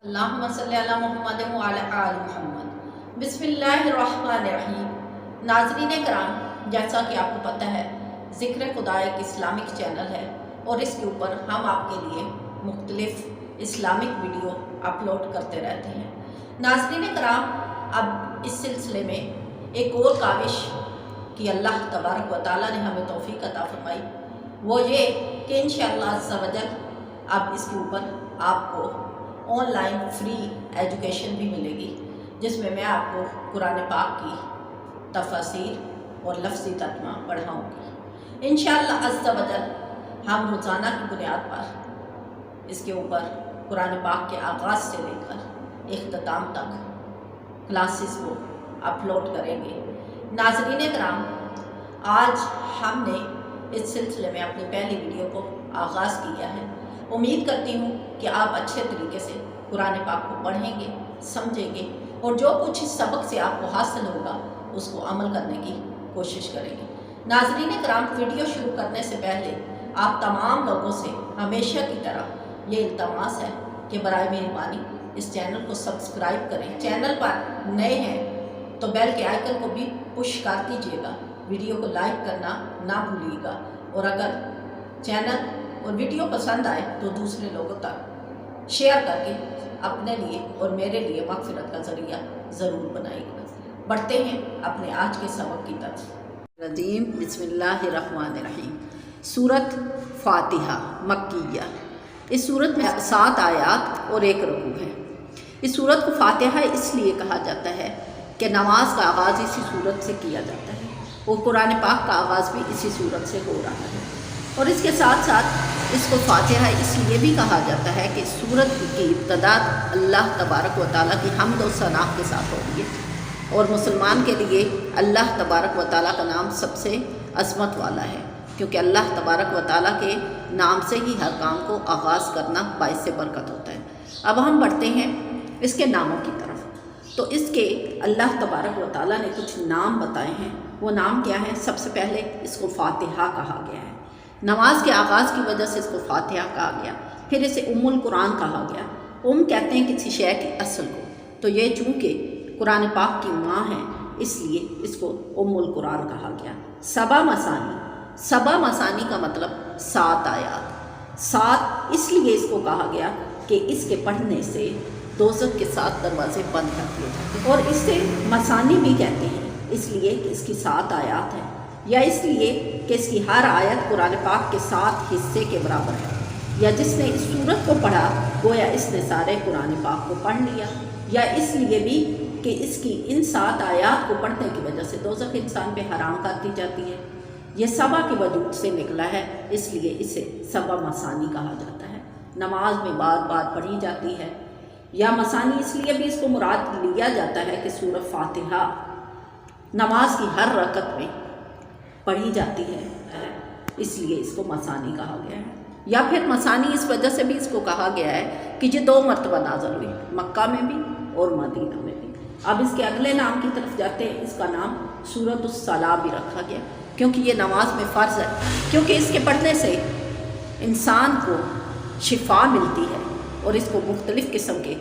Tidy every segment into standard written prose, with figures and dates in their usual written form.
اللہم صلی علی محمد وعلی آل محمد۔ بسم اللہ الرحمن الرحیم۔ ناظرین کرام، جیسا کہ آپ کو پتہ ہے ذکر خدا ایک اسلامک چینل ہے اور اس کے اوپر ہم آپ کے لیے مختلف اسلامک ویڈیو اپلوڈ کرتے رہتے ہیں۔ ناظرین کرام، اب اس سلسلے میں ایک اور کاوش کہ اللہ تبارک و تعالیٰ نے ہمیں توفیق عطا فرمائی، وہ یہ کہ انشاءاللہ عز و جل اب اس کے اوپر آپ کو آن لائن فری ایجوکیشن بھی ملے گی، جس میں آپ کو قرآن پاک کی تفاسیر اور لفظی ترجمہ پڑھاؤں گی انشاءاللہ عز و جل۔ ہم روزانہ کی بنیاد پر اس کے اوپر قرآن پاک کے آغاز سے لے کر اختتام تک کلاسز کو اپلوڈ کریں گے۔ ناظرین کرام، آج ہم نے اس سلسلے میں اپنی پہلی ویڈیو کو آغاز کیا ہے۔ امید کرتی ہوں کہ آپ اچھے طریقے سے قرآن پاک کو پڑھیں گے، سمجھیں گے اور جو کچھ اس سبق سے آپ کو حاصل ہوگا اس کو عمل کرنے کی کوشش کریں گے۔ ناظرین کرام، ویڈیو شروع کرنے سے پہلے آپ تمام لوگوں سے ہمیشہ کی طرح یہ التماس ہے کہ برائے مہربانی اس چینل کو سبسکرائب کریں۔ چینل پر نئے ہیں تو بیل کے آئیکن کو بھی پش کر دیجیے گا، ویڈیو کو لائک کرنا نہ بھولیے گا، اور اگر چینل اور ویڈیو پسند آئے تو دوسرے لوگوں تک شیئر کر کے اپنے لیے اور میرے لیے مغفرت کا ذریعہ ضرور بنائیے گا۔ بڑھتے ہیں اپنے آج کے سبق کی طرف۔ رضیم بسم اللہ الرحمن الرحیم۔ سورت فاتحہ مکیہ۔ اس سورت میں 7 آیات اور 1 رکوع ہے۔ اس سورت کو فاتحہ اس لیے کہا جاتا ہے کہ نماز کا آغاز اسی سورت سے کیا جاتا ہے اور قرآن پاک کا آغاز بھی اسی سورت سے ہو رہا ہے، اور اس کے ساتھ ساتھ اس کو فاتحہ اس لیے بھی کہا جاتا ہے کہ سورت کی ابتدا اللہ تبارک و تعالیٰ کی حمد و ثنا کے ساتھ ہو رہی ہے، اور مسلمان کے لیے اللہ تبارک و تعالیٰ کا نام سب سے عظمت والا ہے، کیونکہ اللہ تبارک و تعالیٰ کے نام سے ہی ہر کام کو آغاز کرنا باعث برکت ہوتا ہے۔ اب ہم بڑھتے ہیں اس کے ناموں کی طرف۔ تو اس کے اللہ تبارک و تعالیٰ نے کچھ نام بتائے ہیں۔ وہ نام کیا ہیں؟ سب سے پہلے اس کو فاتحہ کہا گیا ہے، نماز کے آغاز کی وجہ سے اس کو فاتحہ کہا گیا۔ پھر اسے القرآن کہا گیا۔ کہتے ہیں کسی شے کی اصل کو، تو یہ چونکہ قرآن پاک کی ماں ہے اس لیے اس کو القرآن کہا گیا۔ سبا مثانی کا مطلب 7 آیات۔ 7 اس لیے اس کو کہا گیا کہ اس کے پڑھنے سے دوزخ کے 7 دروازے بند کر دیے جاتے ہیں، اور اس سے مثانی بھی کہتے ہیں اس لیے کہ اس کی 7 آیات ہیں، یا اس لیے کہ اس کی ہر آیت قرآن پاک کے 7 حصے کے برابر ہے، یا جس نے اس سورت کو پڑھا گویا اس نے سارے قرآن پاک کو پڑھ لیا، یا اس لیے بھی کہ اس کی ان 7 آیات کو پڑھنے کی وجہ سے دوزخ انسان پہ حرام کر دی جاتی ہے۔ یہ سبا کے وجود سے نکلا ہے، اس لیے اسے سبا مثانی کہا جاتا ہے۔ نماز میں بار بار پڑھی جاتی ہے، یا مثانی اس لیے بھی اس کو مراد لیا جاتا ہے کہ سورۃ فاتحہ نماز کی ہر رکعت میں پڑھی جاتی ہے، اس لیے اس کو مثانی کہا گیا ہے۔ یا پھر مثانی اس وجہ سے بھی اس کو کہا گیا ہے کہ یہ 2 مرتبہ نازل ہوئی، مکہ میں بھی اور مدینہ میں بھی۔ اب اس کے اگلے نام کی طرف جاتے ہیں۔ اس کا نام سورۃ الصلاۃ بھی رکھا گیا کیونکہ یہ نماز میں فرض ہے، کیونکہ اس کے پڑھنے سے انسان کو شفا ملتی ہے، اور اس کو مختلف قسم کے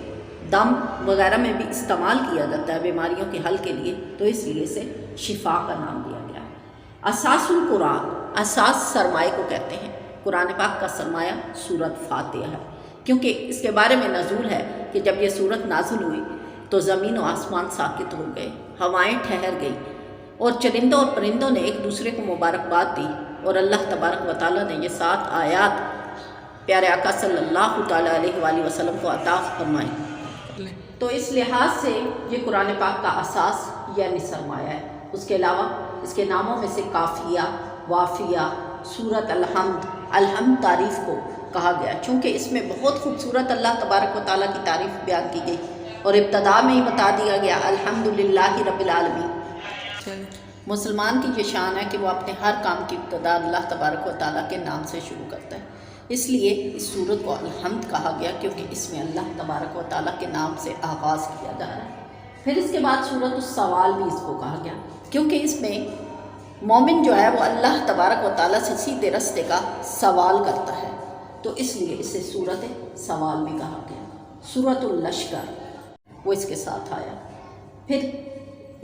دم وغیرہ میں بھی استعمال کیا جاتا ہے بیماریوں کے حل کے لیے، تو اس لیے اسے شفا کا نام دیا گیا ہے۔ اساس القرآن، اساس سرمایہ کو کہتے ہیں۔ قرآن پاک کا سرمایہ سورۃ فاتحہ ہے، کیونکہ اس کے بارے میں نزول ہے کہ جب یہ سورت نازل ہوئی تو زمین و آسمان ساکت ہو گئے، ہوائیں ٹھہر گئی، اور چرندوں اور پرندوں نے ایک دوسرے کو مبارکباد دی، اور اللہ تبارک و تعالیٰ نے یہ 7 آیات پیارے آقا صلی اللہ تعالیٰ علیہ وآلہ وسلم کو عطا فرمائی۔ تو اس لحاظ سے یہ قرآن پاک کا اساس یعنی سرمایہ ہے۔ اس کے علاوہ اس کے ناموں میں سے کافیہ، وافیہ، سورۃ الحمد تعریف کو کہا گیا، چونکہ اس میں بہت خوبصورت اللہ تبارک و تعالیٰ کی تعریف بیان کی گئی، اور ابتدا میں ہی بتا دیا گیا الحمدللہ رب العالمین۔ مسلمان کی یہ شان ہے کہ وہ اپنے ہر کام کی ابتدا اللہ تبارک و تعالیٰ کے نام سے شروع کرتا ہے، اس لیے اس سورت کو الحمد کہا گیا کیونکہ اس میں اللہ تبارک و تعالیٰ کے نام سے آغاز کیا جا رہا ہے۔ پھر اس کے بعد سورۃ السوال بھی اس کو کہا گیا کیونکہ اس میں مومن جو ہے وہ اللہ تبارک و تعالیٰ سے سیدھے راستے کا سوال کرتا ہے، تو اس لیے اسے سورۃ سوال بھی کہا گیا۔ सूरत लश्कर वो इसके साथ आया। फिर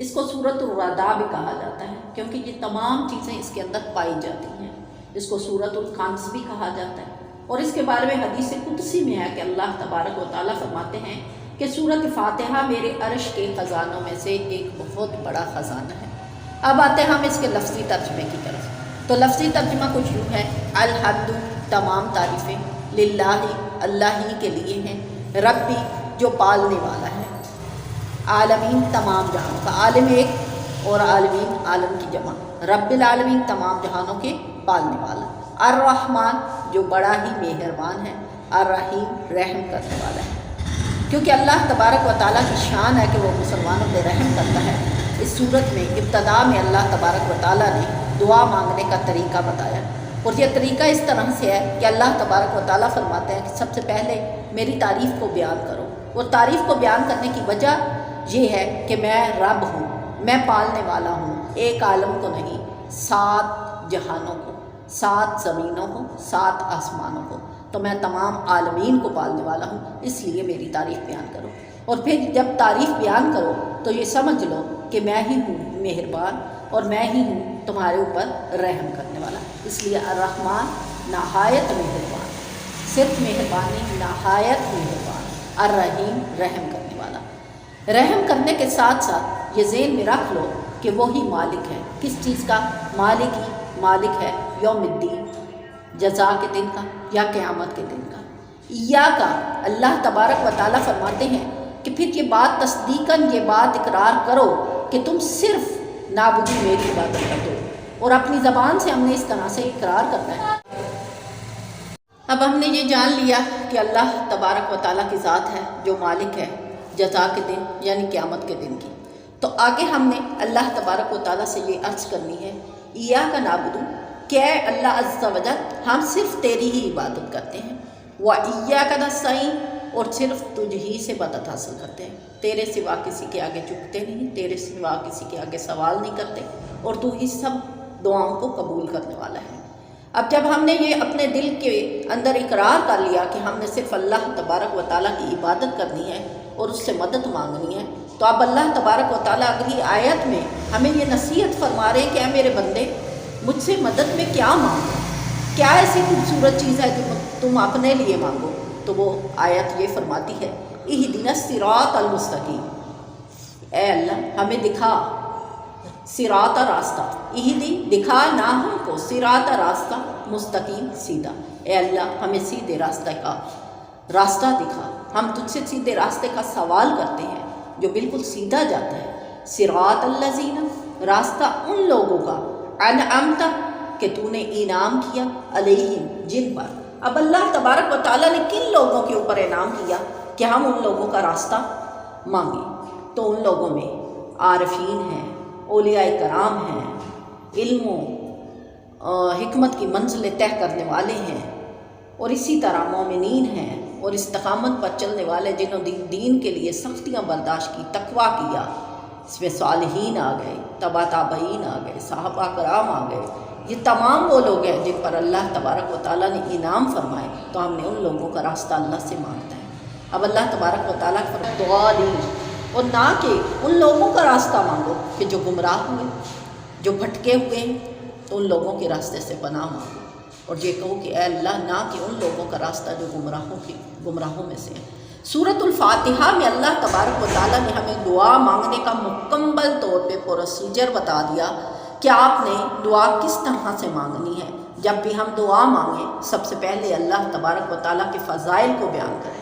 इसको सूरत रदा भी कहा जाता है क्योंकि ये तमाम चीज़ें इसके अंदर पाई जाती हैं। इसको सूरत कंस भी कहा जाता है। और इसके बारे में हदीस कुदसी में है कि अल्लाह तबारक व तआला फरमाते हैं कि सूरत फातिहा मेरे अर्श के ख़जानों में से एक बहुत बड़ा ख़जाना है। अब आते हैं हम इसके लफ्ज़ी तर्जमे की तरफ। तो लफ्ज़ी तर्जमा कुछ यूँ है, अल-हम्दु तमाम तारीफ़ें, लिल्लाहि अल्लाह ही के लिए हैं, रब्बी जो पालने वाला है, आलमीन तमाम जहानों का, आलम एक और आलमीन आलम की जमा, रब्बिल आलमीन तमाम जहानों के पालने वाला, अर्रहमान जो बड़ा ही मेहरबान है, अर्रहीम रहम करने वाला है। क्योंकि अल्लाह तबारक व तआला की शान है कि वो मुसलमानों पे रहम करता है। इस सूरत में इब्तदा में अल्लाह तबारक व तआला ने दुआ मांगने का तरीका बताया और यह तरीका इस तरह से है कि अल्लाह तबारक व तआला फरमाते हैं कि सबसे पहले मेरी तारीफ़ को बयान करो। और तारीफ़ को बयान करने की वजह ये है कि मैं रब हूँ, मैं पालने वाला हूँ, एक आलम को नहीं, 7 जहानों को, 7 ज़मीनों को, 7 आसमानों को, तो मैं तमाम आलमीन को पालने वाला हूँ, इसलिए मेरी तारीफ़ बयान करो। और फिर जब तारीफ़ बयान करो तो ये समझ लो कि मैं ही हूँ मेहरबान और मैं ही हूँ तुम्हारे ऊपर रहम करने वाला। इसलिए अर्रहमान नहायत मेहरबान, सिर्फ मेहरबान नहीं, नहायत मेहरबान, अर्रहीम रहम करने वाला। रहम करने के साथ साथ ये ज़हन में रख लो कि वही मालिक है। किस चीज़ का मालिक है? यौमिद्दीन, जज़ा के दिन का या क़यामत के दिन का। या का अल्लाह तबारक व तआला फरमाते हैं कि फिर ये बात तस्दीकन, ये बात इकरार करो कि तुम सिर्फ नाबुदी मेरी इबादत कर दो। और अपनी ज़बान से हमने इस तरह से इकरार करना है। अब हमने ये जान लिया कि अल्लाह तबारक व तआला की ज़ात है जो मालिक है जज़ा के दिन यानी क़यामत के दिन की। तो आगे हमने अल्लाह तबारक व तआला से ये अर्ज़ करनी है, इया का नाबुदू, क्या अल्लाह अज़्ज़ा वजल हम सिर्फ तेरी ही इबादत करते हैं, व इया का नस्तईन और सिर्फ तुझ ही से मदद हासिल करते हैं, तेरे सिवा किसी के आगे झुकते नहीं, तेरे सिवा किसी के आगे सवाल नहीं करते और तू ही सब दुआओं को कबूल करने वाला है। अब जब हमने ये अपने दिल के अंदर इकरार कर लिया कि हमने सिर्फ अल्लाह तबारक व तआला की इबादत करनी है और उससे मदद मांगनी है, तो अब अल्लाह तबारक व तआला अगली आयत में हमें ये नसीहत फरमा रहे हैं कि मेरे बंदे मुझसे मदद में क्या मांगो, क्या ऐसी खूबसूरत चीज़ है जो तुम अपने लिए मांगो। तो वो आयत ये फरमाती है, इहदिनस सिरातल मुस्तकीम, ए अल्लाह हमें दिखा सिराता रास्ता, इहदी दिखा ना हमको सिराता रास्ता मुस्तकीम सीधा, ए अल्लाह हमें सीधे रास्ते का रास्ता दिखा। हम तुझसे सीधे रास्ते का सवाल करते हैं जो बिल्कुल सीधा जाता है। सिरातल लज़ीना, रास्ता उन लोगों का, अनअमता कि तूने इनाम किया, अलैहिम जिन पर। अब अल्लाह तबारक व तआला ने किन लोगों के ऊपर इनाम किया कि हम उन लोगों का रास्ता मांगें, तो उन लोगों में आरफीन हैं, औलियाए कराम हैं, इल्म हिकमत की मंजिलें तय करने वाले हैं, और इसी तरह मोमिनीन हैं और इस्तिकामत पर चलने वाले जिन्होंने दीन के लिए सख्तियाँ बर्दाश्त की, तकवा किया। इसमें सालिहीन आ गए, तबा ताबईन आ गए, साहबा कराम आ गए। ये तमाम वो लोग हैं जिन पर अल्लाह तबारक व तआला ने इनाम फरमाए, तो हमने उन लोगों का रास्ता अल्लाह से मांगता है। अब अल्लाह तबारक व तआला फरमाते और ना कि उन लोगों का रास्ता मांगो कि जो गुमराह हुए, जो भटके हुए हैं, तो उन लोगों के रास्ते से पनाह मांगो। और ये कहो कि ए अल्लाह ना कि उन लोगों का रास्ता जो गुमराहों में से है। सूरतुल फातिहा में अल्लाह तबारक व तआला ने हमें दुआ मांगने का मुकम्मल तौर पे प्रोसीजर बता दिया कि आपने दुआ किस तरह से मांगनी है। जब भी हम दुआ मांगें, सबसे पहले अल्लाह तबारक व तआला के फ़ज़ाइल को बयान करें,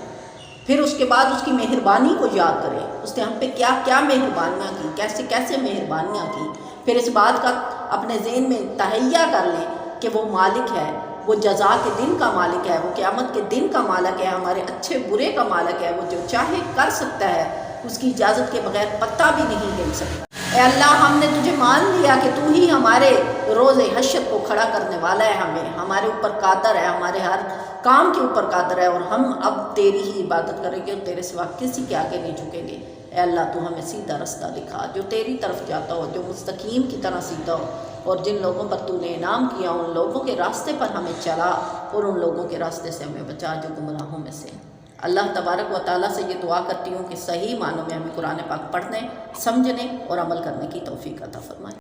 फिर उसके बाद उसकी मेहरबानी को याद करें, उसने हम पे क्या क्या मेहरबानियाँ की, कैसे कैसे मेहरबानियाँ की। फिर इस बात का अपने ज़हन में तहैया कर लें कि वो मालिक है, वो जज़ा के दिन का मालिक है, वो क़यामत के दिन का मालिक है, हमारे अच्छे बुरे का मालिक है, वो जो चाहे कर सकता है, उसकी इजाज़त के बगैर पत्ता भी नहीं हिल सकता। ए अल्लाह हमने तुझे मान लिया कि तू ही हमारे रोज़े हश्र को खड़ा करने वाला है, हमारे ऊपर कादर है, हमारे हर काम के ऊपर कादर है, और हम अब तेरी ही इबादत करेंगे और तेरे सिवा किसी के आगे नहीं झुकेंगे। ए अल्लाह तू हमें सीधा रास्ता दिखा जो तेरी तरफ जाता हो, जो मुस्तकीम की तरह सीधा हो, और जिन लोगों पर तूने इनाम किया उन लोगों के रास्ते पर हमें चला, और उन लोगों के रास्ते से हमें बचा जो गुमराहों में से। اللہ تبارک و تعالیٰ سے یہ دعا کرتی ہوں کہ صحیح معنوں میں ہمیں قرآن پاک پڑھنے، سمجھنے اور عمل کرنے کی توفیق عطا فرمائے۔